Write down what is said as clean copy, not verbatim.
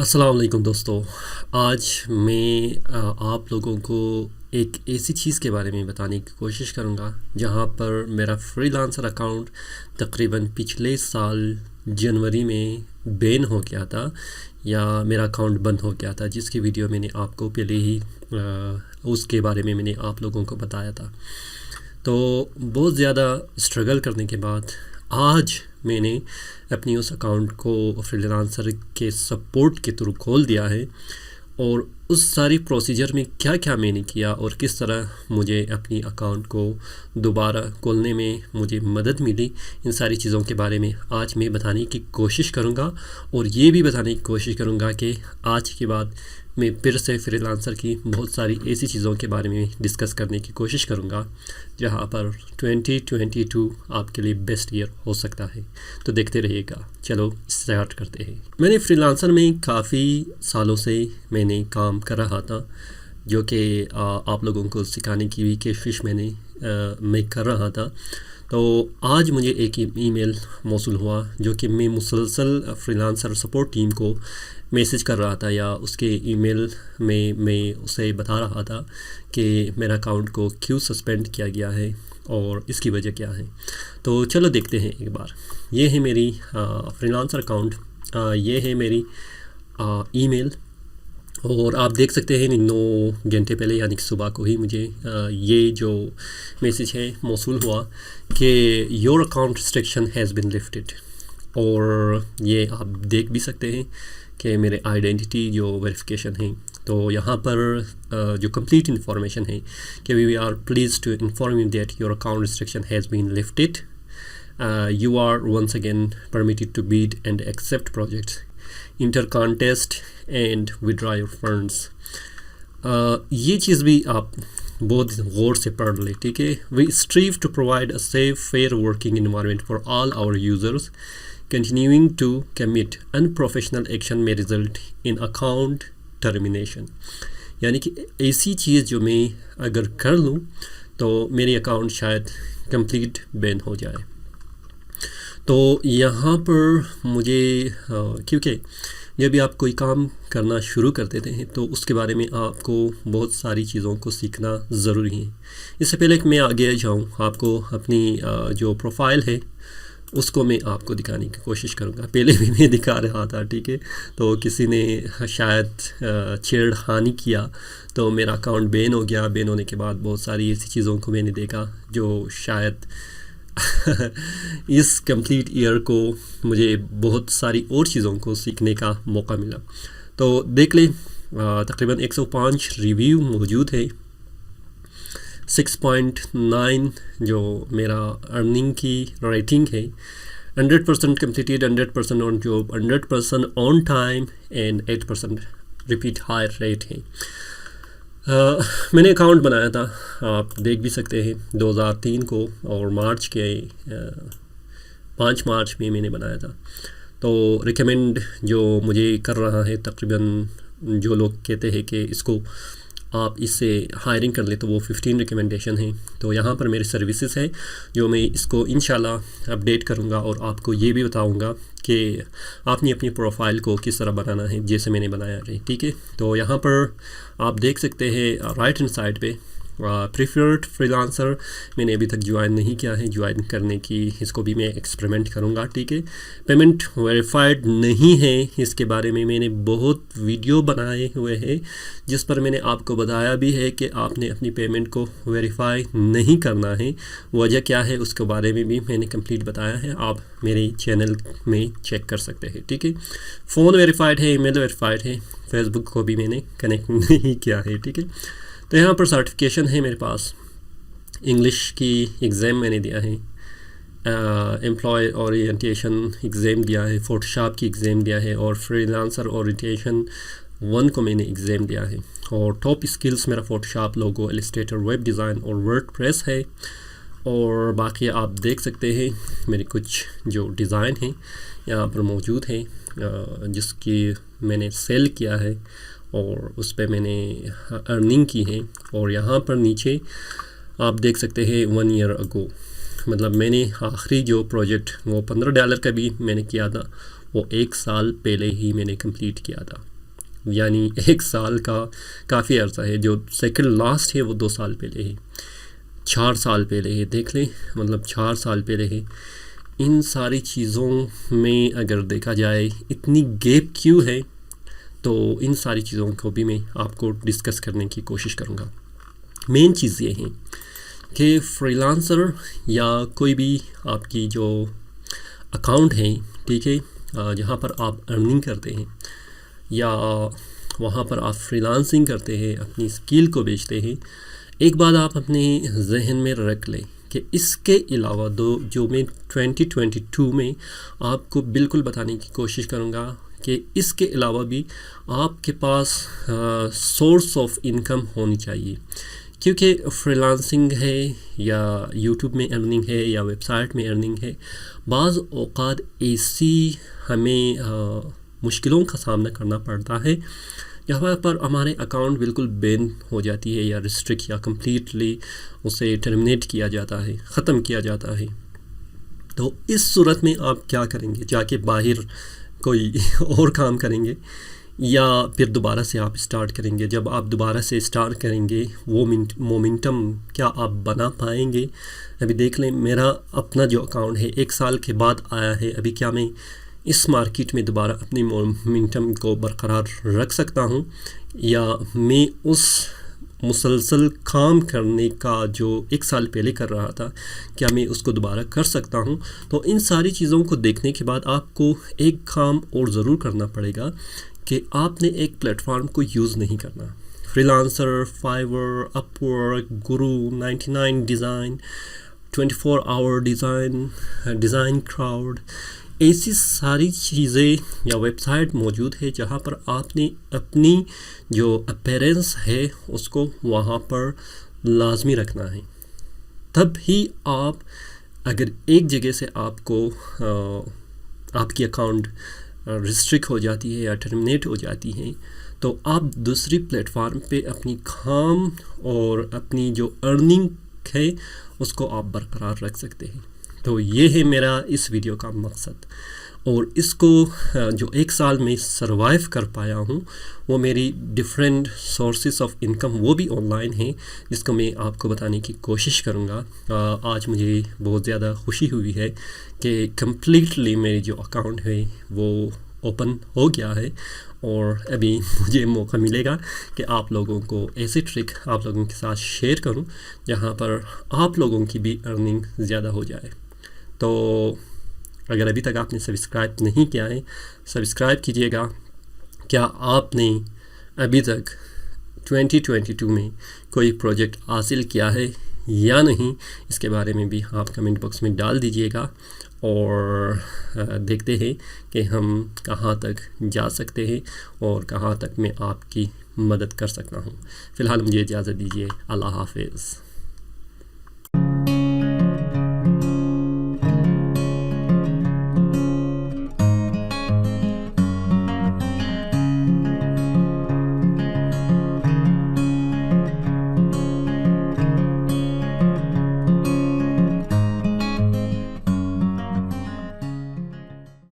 अस्सलाम वालेकुम दोस्तों। आज मैं आप लोगों को एक ऐसी चीज़ के बारे में बताने की कोशिश करूँगा जहाँ पर मेरा फ्रीलांसर अकाउंट तकरीबन पिछले साल जनवरी में बैन हो गया था या मेरा अकाउंट बंद हो गया था, जिसकी वीडियो मैंने आपको पहले ही उसके बारे में मैंने आप लोगों को बताया था। तो बहुत ज़्यादा स्ट्रगल करने के बाद आज मैंने अपनी उस अकाउंट को फ्रीलांसर के सपोर्ट के थ्रू खोल दिया है और उस सारी प्रोसीजर में क्या क्या मैंने किया और किस तरह मुझे अपनी अकाउंट को दोबारा खोलने में मुझे मदद मिली, इन सारी चीज़ों के बारे में आज मैं बताने की कोशिश करूँगा। और ये भी बताने की कोशिश करूँगा कि आज के बाद मैं फिर से फ्रीलांसर की बहुत सारी ऐसी चीज़ों के बारे में डिस्कस करने की कोशिश करूँगा जहाँ पर 2022 आपके लिए बेस्ट ईयर हो सकता है। तो देखते रहिएगा। चलो स्टार्ट करते हैं। मैंने फ्रीलांसर में काफ़ी सालों से मैंने काम कर रहा था, जो कि आप लोगों को सिखाने की भी कोशिश मैं कर रहा था। तो आज मुझे एक ईमेल मौसूल हुआ जो कि मैं मुसलसल फ्रीलांसर सपोर्ट टीम को मैसेज कर रहा था या उसके ईमेल में मैं उसे बता रहा था कि मेरा अकाउंट को क्यों सस्पेंड किया गया है और इसकी वजह क्या है। तो चलो देखते हैं एक बार। ये है मेरी फ्रीलांसर अकाउंट, ये है मेरी ईमेल और आप देख सकते हैं 9 घंटे पहले यानी कि सुबह को ही मुझे ये जो मैसेज है मौसूल हुआ कि your account restriction has been lifted. और ये आप देख भी सकते हैं कि मेरे आइडेंटिटी जो वेरिफिकेशन है, तो यहाँ पर जो कंप्लीट इन्फॉर्मेशन है कि we are please to inform you that your account restriction has been lifted, you are once again permitted to bid and accept projects, enter contest and withdraw your funds. ये चीज़ भी आप बहुत गौर से पढ़ लें, ठीक है। We strive to provide a safe fair working environment for all our users, continuing to commit unprofessional action may result in account termination। यानी कि ऐसी चीज़ जो मैं अगर कर लूँ तो मेरी अकाउंट शायद कंप्लीट बैन हो जाए। तो यहाँ पर मुझे क्योंकि जब भी आप कोई काम करना शुरू कर देते हैं तो उसके बारे में आपको बहुत सारी चीज़ों को सीखना ज़रूरी है। इससे पहले कि मैं आगे जाऊँ, आपको अपनी जो प्रोफाइल है उसको मैं आपको दिखाने की कोशिश करूँगा। पहले भी मैं दिखा रहा था, ठीक है। तो किसी ने शायद छेड़खानी किया तो मेरा अकाउंट बैन हो गया। बैन होने के बाद बहुत सारी ऐसी चीज़ों को मैंने देखा जो शायद इस कंप्लीट ईयर को मुझे बहुत सारी और चीज़ों को सीखने का मौका मिला। तो देख लें, तकरीबन 105 रिव्यू मौजूद है, 6.9 जो मेरा अर्निंग की रेटिंग है, 100% completed, 100% on job, 100% on time and 8% repeat high rate है। मैंने अकाउंट बनाया था, आप देख भी सकते हैं, 2003 को और मार्च के 5 मार्च में मैंने बनाया था। तो रिकमेंड जो मुझे कर रहा है, तकरीबन जो लोग कहते हैं कि इसको आप इससे हायरिंग कर ले, तो वो 15 रिकमेंडेशन है। तो यहाँ पर मेरे सर्विसेज है जो मैं इसको इंशाल्लाह अपडेट करूँगा और आपको ये भी बताऊँगा कि आपने अपनी प्रोफाइल को किस तरह बनाना है, जैसे मैंने बनाया है, ठीक है। तो यहाँ पर आप देख सकते हैं राइट हैंड साइड पे प्रीफर्ड फ्रीलांसर मैंने अभी तक ज्वाइन नहीं किया है, ज्वाइन करने की इसको भी मैं एक्सपेरिमेंट करूँगा, ठीक है। पेमेंट वेरीफाइड नहीं है, इसके बारे में मैंने बहुत वीडियो बनाए हुए हैं जिस पर मैंने आपको बताया भी है कि आपने अपनी पेमेंट को वेरीफाई नहीं करना है। वजह क्या है उसके बारे में भी मैंने कंप्लीट बताया है, आप मेरे चैनल में चेक कर सकते हैं, ठीक है। फ़ोन वेरीफाइड है, ईमेल वेरीफाइड है, फेसबुक को भी मैंने कनेक्ट नहीं किया है, ठीक है। तो यहाँ पर सर्टिफिकेशन है मेरे पास, इंग्लिश की एग्ज़ाम मैंने दिया है, एम्प्लॉय ओरिएंटेशन एग्ज़ाम दिया है, फोटोशॉप की एग्ज़ाम दिया है और फ्रीलांसर ओरिएंटेशन 1 को मैंने एग्ज़ाम दिया है। और टॉप स्किल्स मेरा फोटोशॉप, लोगो, इलस्ट्रेटर, वेब डिज़ाइन और वर्डप्रेस है। और बाकी आप देख सकते हैं मेरे कुछ जो डिज़ाइन हैं यहाँ पर मौजूद हैं जिसकी मैंने सेल किया है और उस पर मैंने अर्निंग की है। और यहाँ पर नीचे आप देख सकते हैं 1 ईयर अगो, मतलब मैंने आखिरी जो प्रोजेक्ट वो $15 का भी मैंने किया था, वो 1 साल पहले ही मैंने कंप्लीट किया था। यानी 1 साल का काफ़ी अर्सा है। जो सेकंड लास्ट है वो 2 साल पहले है, 4 साल पहले है, देख लें, मतलब 4 साल पहले है। इन सारी चीज़ों में अगर देखा जाए इतनी गैप क्यों है, तो इन सारी चीज़ों को भी मैं आपको डिस्कस करने की कोशिश करूँगा। मेन चीज़ ये है कि फ्रीलांसर या कोई भी आपकी जो अकाउंट है, ठीक है, जहाँ पर आप अर्निंग करते हैं या वहाँ पर आप फ्रीलांसिंग करते हैं, अपनी स्किल को बेचते हैं, एक बात आप अपने जहन में रख लें कि इसके अलावा जो मैं 2022 में आपको बिल्कुल बताने की कोशिश करूँगा कि इसके अलावा भी आपके पास सोर्स ऑफ इनकम होनी चाहिए। क्योंकि फ्रीलांसिंग है या यूट्यूब में अर्निंग है या वेबसाइट में अर्निंग है, बाज़ औक़ात ऐसी हमें मुश्किलों का सामना करना पड़ता है जहाँ पर हमारे अकाउंट बिल्कुल बैन हो जाती है या रिस्ट्रिक्ट या कम्प्लीटली उसे टर्मिनेट किया जाता है, ख़त्म किया जाता है। तो इस सूरत में आप क्या करेंगे? जाके बाहर कोई और काम करेंगे या फिर दोबारा से आप स्टार्ट करेंगे? जब आप दोबारा से स्टार्ट करेंगे वो मोमेंटम क्या आप बना पाएंगे? अभी देख लें, मेरा अपना जो अकाउंट है 1 साल के बाद आया है। अभी क्या मैं इस मार्केट में दोबारा अपनी मोमेंटम को बरकरार रख सकता हूँ, या मैं उस मुसलसल काम करने का जो 1 साल पहले कर रहा था, क्या मैं उसको दोबारा कर सकता हूँ? तो इन सारी चीज़ों को देखने के बाद आपको एक काम और ज़रूर करना पड़ेगा कि आपने एक प्लेटफॉर्म को यूज़ नहीं करना। Freelancer, fibre, Upwork, Guru, 99 design, 24 our design crowd, ऐसी सारी चीज़ें या वेबसाइट मौजूद है जहाँ पर आपने अपनी जो अपीयरेंस है उसको वहाँ पर लाजमी रखना है। तब ही आप, अगर एक जगह से आपको आपकी अकाउंट रिस्ट्रिक्ट हो जाती है या टर्मिनेट हो जाती है, तो आप दूसरी प्लेटफार्म पे अपनी काम और अपनी जो अर्निंग है उसको आप बरकरार रख सकते हैं। तो ये है मेरा इस वीडियो का मकसद, और इसको जो 1 साल में सरवाइव कर पाया हूँ वो मेरी डिफरेंट सोर्सेस ऑफ इनकम वो भी ऑनलाइन हैं, जिसको मैं आपको बताने की कोशिश करूँगा। आज मुझे बहुत ज़्यादा खुशी हुई है कि कम्प्लीटली मेरी जो अकाउंट है वो ओपन हो गया है, और अभी मुझे मौका मिलेगा कि आप लोगों को ऐसे ट्रिक आप लोगों के साथ शेयर करूं जहां पर आप लोगों की भी अर्निंग ज़्यादा हो जाए। तो अगर अभी तक आपने सब्सक्राइब नहीं किया है, सब्सक्राइब कीजिएगा। क्या आपने अभी तक 2022 में कोई प्रोजेक्ट हासिल किया है या नहीं, इसके बारे में भी आप कमेंट बॉक्स में डाल दीजिएगा, और देखते हैं कि हम कहाँ तक जा सकते हैं और कहाँ तक मैं आपकी मदद कर सकता हूँ। फ़िलहाल मुझे इजाज़त दीजिए। अल्लाह हाफ़िज़।